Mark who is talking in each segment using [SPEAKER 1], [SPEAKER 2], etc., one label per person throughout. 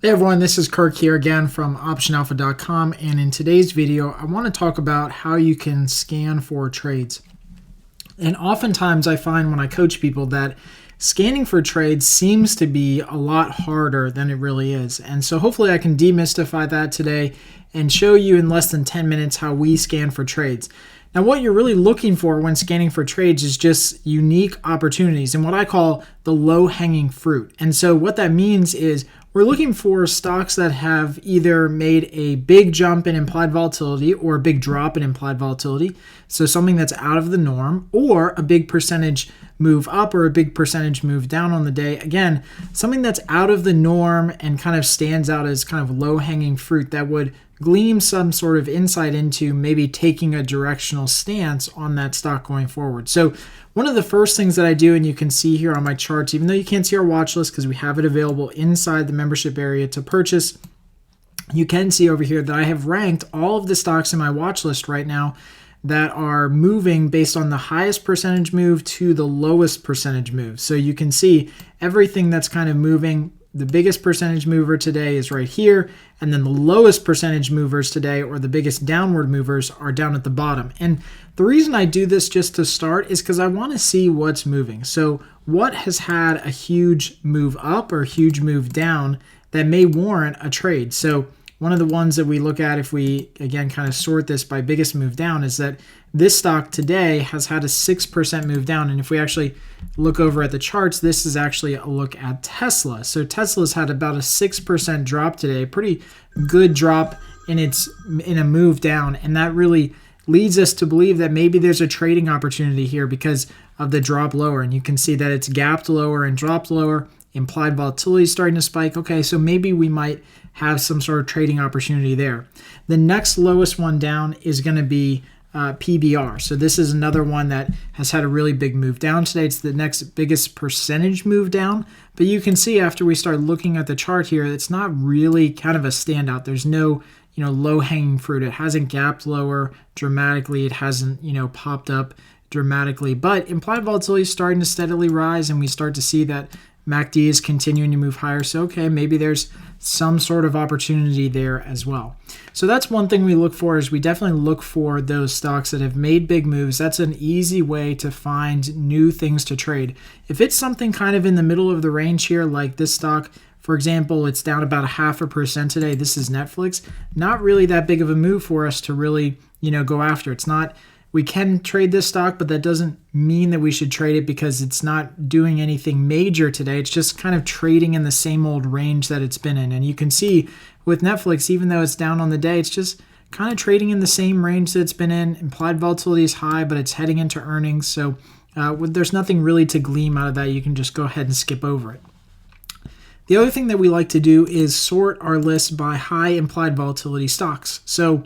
[SPEAKER 1] Hey everyone, this is Kirk here again from OptionAlpha.com, and in today's video I want to talk about how you can scan for trades. And oftentimes I find when I coach people that scanning for trades seems to be a lot harder than it really is. And so hopefully I can demystify that today and show you in less than 10 minutes how we scan for trades. Now, what you're really looking for when scanning for trades is just unique opportunities and what I call the low-hanging fruit. And so what that means is we're looking for stocks that have either made a big jump in implied volatility or a big drop in implied volatility, so something that's out of the norm, or a big percentage move up or a big percentage move down on the day. Again, something that's out of the norm and kind of stands out as kind of low-hanging fruit that would glean some sort of insight into maybe taking a directional stance on that stock going forward. So one of the first things that I do, and you can see here on my charts, even though you can't see our watch list because we have it available inside the membership area to purchase, you can see over here that I have ranked all of the stocks in my watch list right now that are moving based on the highest percentage move to the lowest percentage move. So you can see everything that's kind of moving. The biggest percentage mover today is right here, and then the lowest percentage movers today, or the biggest downward movers, are down at the bottom. And the reason I do this just to start is because I want to see what's moving. So what has had a huge move up or huge move down that may warrant a trade? So one of the ones that we look at, if we, again, kind of sort this by biggest move down, is that this stock today has had a 6% move down. And if we actually look over at the charts, this is actually a look at Tesla. So Tesla's had about a 6% drop today, pretty good drop in a move down. And that really leads us to believe that maybe there's a trading opportunity here because of the drop lower. And you can see that it's gapped lower and dropped lower. Implied volatility is starting to spike. Okay, so maybe we might have some sort of trading opportunity there. The next lowest one down is going to be PBR. So this is another one that has had a really big move down today. It's the next biggest percentage move down. But you can see after we start looking at the chart here, it's not really kind of a standout. There's no low-hanging fruit. It hasn't gapped lower dramatically. It hasn't popped up dramatically. But implied volatility is starting to steadily rise, and we start to see that MACD is continuing to move higher. So, okay, maybe there's some sort of opportunity there as well. So that's one thing we look for, is we definitely look for those stocks that have made big moves. That's an easy way to find new things to trade. If it's something kind of in the middle of the range here, like this stock, for example, it's down about 0.5% today. This is Netflix. Not really that big of a move for us to really, go after. It's not. We can trade this stock, but that doesn't mean that we should trade it because it's not doing anything major today. It's just kind of trading in the same old range that it's been in. And you can see with Netflix, even though it's down on the day, it's just kind of trading in the same range that it's been in. Implied volatility is high, but it's heading into earnings. So there's nothing really to glean out of that. You can just go ahead and skip over it. The other thing that we like to do is sort our list by high implied volatility stocks. So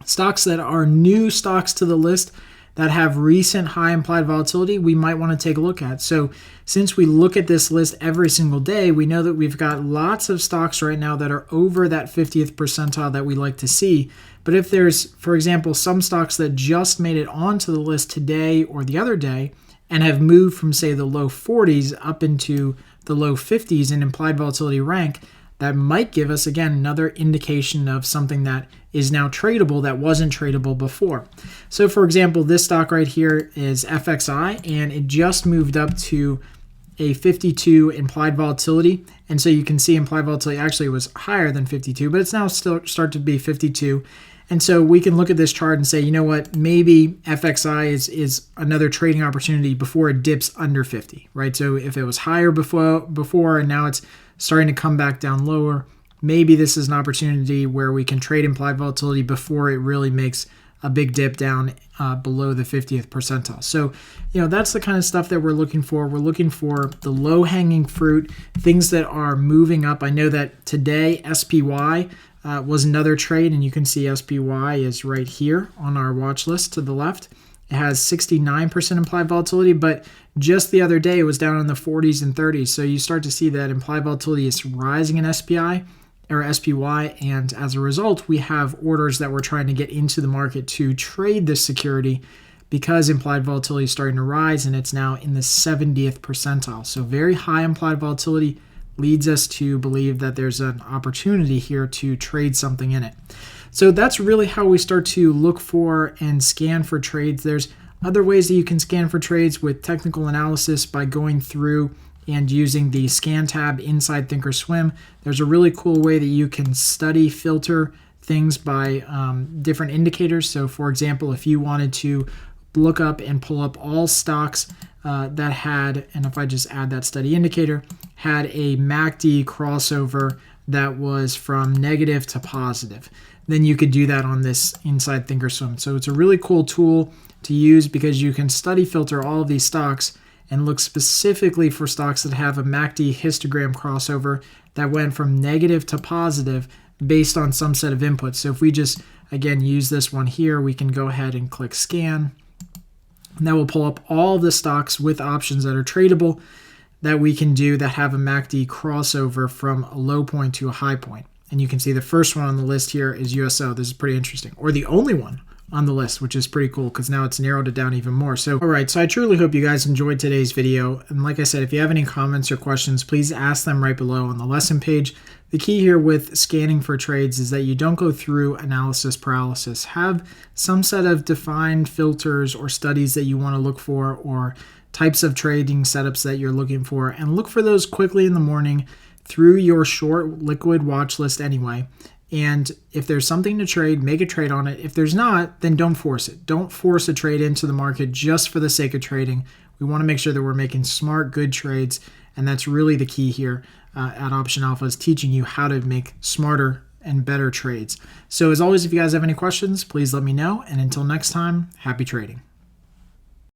[SPEAKER 1] stocks that are new stocks to the list that have recent high implied volatility, we might want to take a look at. So since we look at this list every single day, we know that we've got lots of stocks right now that are over that 50th percentile that we like to see. But if there's, for example, some stocks that just made it onto the list today or the other day and have moved from, say, the low 40s up into the low 50s in implied volatility rank, that might give us, again, another indication of something that is now tradable that wasn't tradable before. So, for example, this stock right here is FXI, and it just moved up to a 52 implied volatility. And so you can see implied volatility actually was higher than 52, but it's now still start to be 52. And so we can look at this chart and say, you know what, maybe FXI is another trading opportunity before it dips under 50, right? So if it was higher before and now it's starting to come back down lower, maybe this is an opportunity where we can trade implied volatility before it really makes a big dip down below the 50th percentile. So, that's the kind of stuff that we're looking for. We're looking for the low-hanging fruit, things that are moving up. I know that today SPY was another trade, and you can see SPY is right here on our watch list to the left. It has 69% implied volatility, but just the other day it was down in the 40s and 30s. So you start to see that implied volatility is rising in SPY or SPY, and as a result, we have orders that we're trying to get into the market to trade this security because implied volatility is starting to rise, and it's now in the 70th percentile. So very high implied volatility, leads us to believe that there's an opportunity here to trade something in it. So that's really how we start to look for and scan for trades. There's other ways that you can scan for trades with technical analysis by going through and using the scan tab inside thinkorswim. There's a really cool way that you can study, filter things by different indicators. So for example, if you wanted to look up and pull up all stocks that had, and if I just add that study indicator, had a MACD crossover that was from negative to positive, then you could do that on this inside thinkorswim. So it's a really cool tool to use because you can study filter all of these stocks and look specifically for stocks that have a MACD histogram crossover that went from negative to positive based on some set of inputs. So if we just, again, use this one here, we can go ahead and click scan. And that will pull up all the stocks with options that are tradable that we can do that have a MACD crossover from a low point to a high point. And you can see the first one on the list here is USO. This is pretty interesting. Or the only one on the list, which is pretty cool because now it's narrowed it down even more. So, all right, so I truly hope you guys enjoyed today's video. And like I said, if you have any comments or questions, please ask them right below on the lesson page. The key here with scanning for trades is that you don't go through analysis paralysis. Have some set of defined filters or studies that you want to look for or types of trading setups that you're looking for, and look for those quickly in the morning through your short liquid watch list anyway. And if there's something to trade, make a trade on it. If there's not, then don't force it. Don't force a trade into the market just for the sake of trading. We want to make sure that we're making smart, good trades. And that's really the key here at Option Alpha, is teaching you how to make smarter and better trades. So as always, if you guys have any questions, please let me know. And until next time, happy trading.